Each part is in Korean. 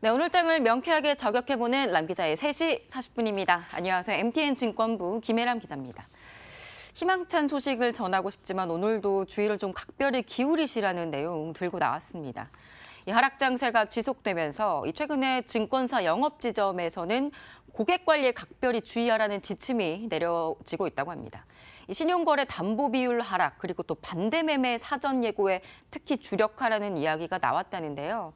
네, 오늘장을 명쾌하게 저격해보는 람 기자의 3시 40분입니다. 안녕하세요. MTN증권부 김혜람 기자입니다. 희망찬 소식을 전하고 싶지만 오늘도 주의를 좀 각별히 기울이시라는 내용 들고 나왔습니다. 이 하락 장세가 지속되면서 최근에 증권사 영업지점에서는 고객 관리에 각별히 주의하라는 지침이 내려지고 있다고 합니다. 이 신용거래 담보 비율 하락 그리고 또 반대매매 사전 예고에 특히 주력하라는 이야기가 나왔다는데요.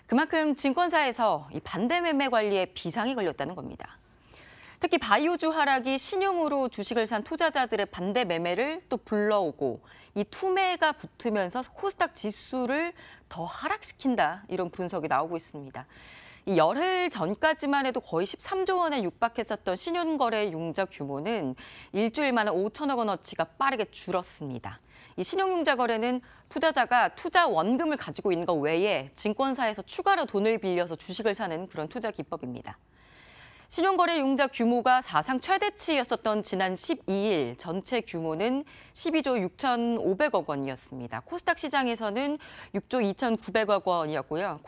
그만큼 증권사에서 이 반대매매 관리에 비상이 걸렸다는 겁니다. 특히 바이오주 하락이 신용으로 주식을 산 투자자들의 반대 매매를 또 불러오고 이 투매가 붙으면서 코스닥 지수를 더 하락시킨다 이런 분석이 나오고 있습니다. 이 열흘 전까지만 해도 거의 13조 원에 육박했었던 신용거래 융자 규모는 일주일 만에 5천억 원어치가 빠르게 줄었습니다. 이 신용융자 거래는 투자자가 투자 원금을 가지고 있는 것 외에 증권사에서 추가로 돈을 빌려서 주식을 사는 그런 투자 기법입니다. 신용거래 융자 규모가 사상 최대치였었던 지난 12일 전체 규모는 12조 6,500억 원이었습니다. 코스닥 시장에서는 6조 2,900억 원이었고요.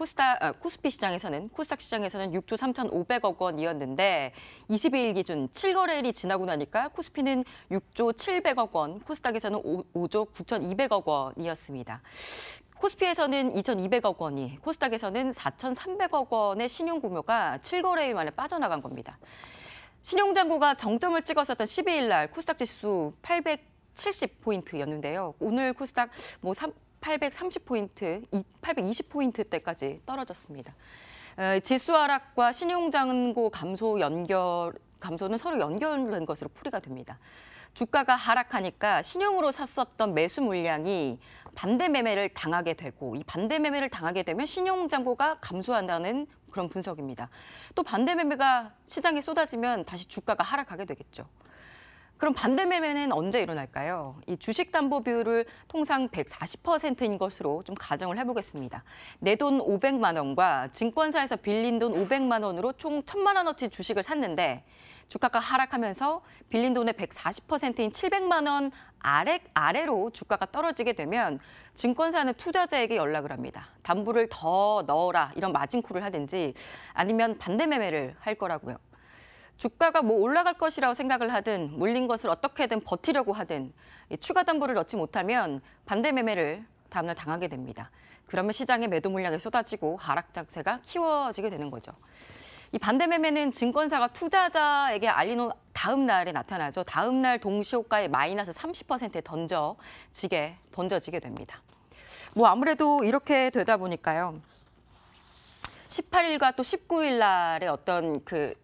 코스피 시장에서는 코스닥 시장에서는 6조 3,500억 원이었는데 22일 기준 7거래일이 지나고 나니까 코스피는 6조 700억 원, 코스닥에서는 5조 9,200억 원이었습니다. 코스피에서는 2,200억 원이, 코스닥에서는 4,300억 원의 신용 구매가 7거래일 만에 빠져나간 겁니다. 신용잔고가 정점을 찍었었던 12일 날 코스닥 지수 870포인트였는데요. 오늘 코스닥 830포인트, 820포인트대까지 떨어졌습니다. 지수 하락과 신용잔고 감소는 서로 연결된 것으로 풀이가 됩니다. 주가가 하락하니까 신용으로 샀었던 매수 물량이 반대 매매를 당하게 되고 이 반대 매매를 당하게 되면 신용잔고가 감소한다는 그런 분석입니다. 또 반대 매매가 시장에 쏟아지면 다시 주가가 하락하게 되겠죠. 그럼 반대 매매는 언제 일어날까요? 이 주식 담보 비율을 통상 140%인 것으로 좀 가정을 해보겠습니다. 내 돈 500만 원과 증권사에서 빌린 돈 500만 원으로 총 1,000만 원어치 주식을 샀는데 주가가 하락하면서 빌린 돈의 140%인 700만 원 아래로 주가가 떨어지게 되면 증권사는 투자자에게 연락을 합니다. 담보를 더 넣어라 이런 마진콜을 하든지 아니면 반대 매매를 할 거라고요. 주가가 올라갈 것이라고 생각을 하든 물린 것을 어떻게든 버티려고 하든 추가 담보를 넣지 못하면 반대 매매를 다음날 당하게 됩니다. 그러면 시장에 매도 물량이 쏟아지고 하락 장세가 키워지게 되는 거죠. 이 반대 매매는 증권사가 투자자에게 알린 후 다음 날에 나타나죠. 다음 날 동시호가에 마이너스 30%에 던져지게 됩니다. 아무래도 이렇게 되다 보니까요. 18일과 또 19일 날에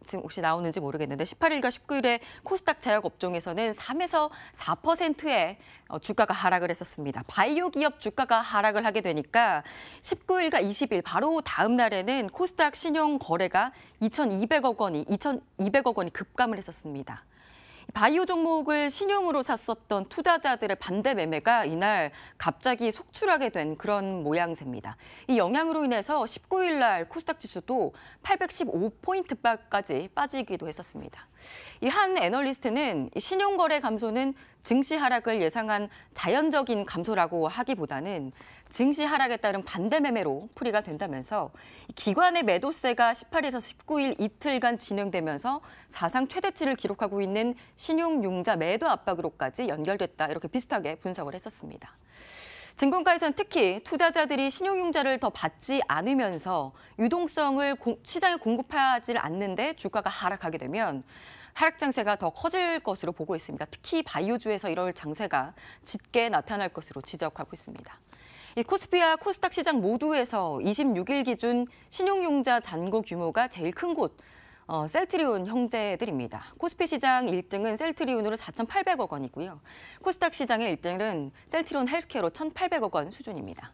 지금 혹시 나오는지 모르겠는데 18일과 19일에 코스닥 제약업종에서는 3에서 4%의 주가가 하락을 했었습니다. 바이오 기업 주가가 하락을 하게 되니까 19일과 20일 바로 다음 날에는 코스닥 신용 거래가 2,200억 원이 급감을 했었습니다. 바이오 종목을 신용으로 샀었던 투자자들의 반대 매매가 이날 갑자기 속출하게 된 그런 모양새입니다. 이 영향으로 인해서 19일 날 코스닥 지수도 815포인트까지 빠지기도 했었습니다. 이 한 애널리스트는 신용거래 감소는 증시 하락을 예상한 자연적인 감소라고 하기보다는 증시 하락에 따른 반대 매매로 풀이가 된다면서 기관의 매도세가 18에서 19일 이틀간 진행되면서 사상 최대치를 기록하고 있는 신용융자 매도 압박으로까지 연결됐다 이렇게 비슷하게 분석을 했었습니다. 증권가에서는 특히 투자자들이 신용융자를 더 받지 않으면서 유동성을 시장에 공급하지 않는데 주가가 하락하게 되면 하락 장세가 더 커질 것으로 보고 있습니다. 특히 바이오주에서 이럴 장세가 짙게 나타날 것으로 지적하고 있습니다. 이 코스피와 코스닥 시장 모두에서 26일 기준 신용융자 잔고 규모가 제일 큰 곳, 셀트리온 형제들입니다. 코스피 시장 1등은 셀트리온으로 4,800억 원이고요. 코스닥 시장의 1등은 셀트리온 헬스케어로 1,800억 원 수준입니다.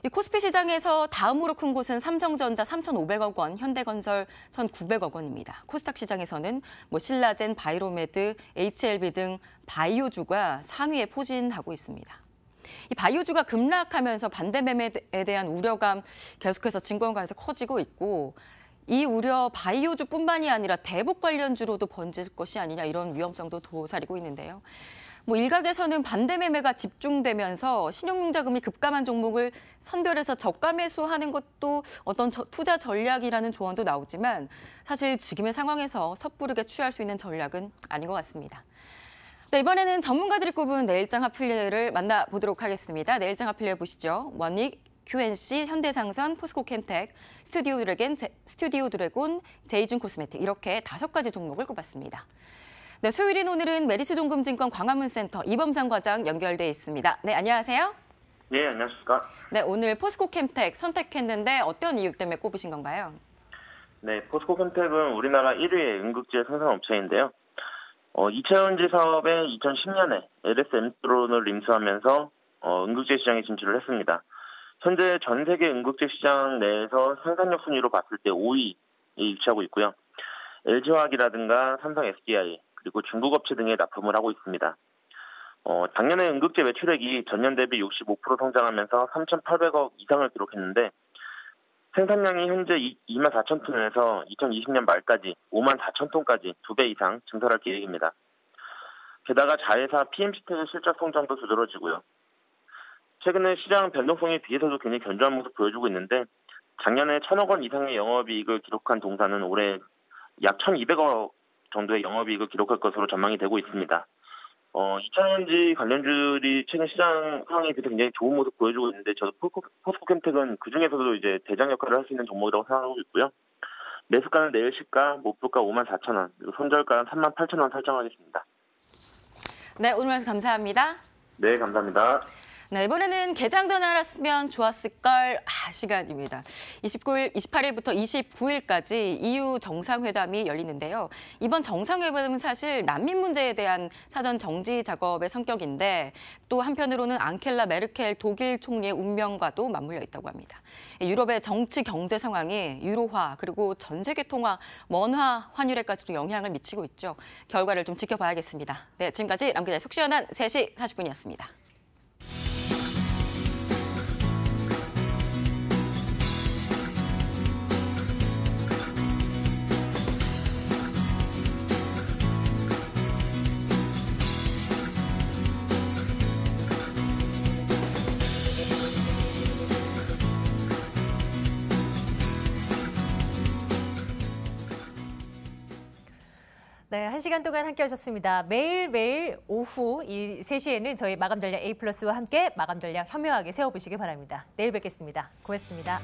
이 코스피 시장에서 다음으로 큰 곳은 삼성전자 3,500억 원, 현대건설 1,900억 원입니다. 코스닥 시장에서는 신라젠, 바이로메드, HLB 등 바이오주가 상위에 포진하고 있습니다. 이 바이오주가 급락하면서 반대 매매에 대한 우려감 계속해서 증권가에서 커지고 있고 이 우려 바이오주뿐만이 아니라 대북 관련주로도 번질 것이 아니냐 이런 위험성도 도사리고 있는데요. 일각에서는 반대 매매가 집중되면서 신용융자금이 급감한 종목을 선별해서 저가 매수하는 것도 어떤 투자 전략이라는 조언도 나오지만 사실 지금의 상황에서 섣부르게 취할 수 있는 전략은 아닌 것 같습니다. 네, 이번에는 전문가들이 꼽은 내일장 하필리에를 만나보도록 하겠습니다. 내일장 하필리에 보시죠. 원익, QNC, 현대상선, 포스코캠텍, 스튜디오 드래곤, 제이준 코스메틱 이렇게 5가지 종목을 꼽았습니다. 네, 수요일인 오늘은 메리츠종금증권 광화문센터 이범상 과장 연결돼 있습니다. 네, 안녕하세요. 네, 안녕하십니까. 네, 오늘 포스코캠텍 선택했는데 어떤 이유 때문에 꼽으신 건가요? 네, 포스코캠텍은 우리나라 1위의 응급제 생산업체인데요. 2차전지 사업에 2010년에 LS엠드론을 인수하면서 응급제 시장에 진출을 했습니다. 현재 전 세계 응급제 시장 내에서 생산력 순위로 봤을 때 5위에 위치하고 있고요. LG화학이라든가 삼성 SDI, 그리고 중국 업체 등에 납품을 하고 있습니다. 작년에 응급제 매출액이 전년 대비 65% 성장하면서 3,800억 이상을 기록했는데 생산량이 현재 24,000톤에서 2020년 말까지 54,000톤까지 2배 이상 증설할 계획입니다. 게다가 자회사 PMC텍의 실적 성장도 두드러지고요. 최근에 시장 변동성에 비해서도 굉장히 견조한 모습 보여주고 있는데 작년에 1,000억 원 이상의 영업이익을 기록한 동사는 올해 약 1,200억 정도의 영업이익을 기록할 것으로 전망이 되고 있습니다. 2차전지 관련주들이 최근 시장 상황에 비해서 굉장히 좋은 모습 보여주고 있는데 저도 포스코캠텍은 그중에서도 이제 대장 역할을 할 수 있는 종목이라고 생각하고 있고요. 매수가는 내일 시가, 목표가 54,000원, 그리고 손절가는 38,000원 설정하겠습니다. 네, 오늘 말씀 감사합니다. 네, 감사합니다. 네, 이번에는 개장 전에 알았으면 좋았을걸 시간입니다. 28일부터 29일까지 EU 정상회담이 열리는데요. 이번 정상회담은 사실 난민 문제에 대한 사전 정지 작업의 성격인데 또 한편으로는 앙켈라 메르켈 독일 총리의 운명과도 맞물려 있다고 합니다. 유럽의 정치 경제 상황이 유로화 그리고 전 세계 통화, 원화 환율에까지도 영향을 미치고 있죠. 결과를 좀 지켜봐야겠습니다. 네, 지금까지 람 기자의 속 시원한 3시 40분이었습니다. 네, 1시간 동안 함께 하셨습니다. 매일매일 오후 이 3시에는 저희 마감 전략 A+와 함께 마감 전략 현명하게 세워보시기 바랍니다. 내일 뵙겠습니다. 고맙습니다.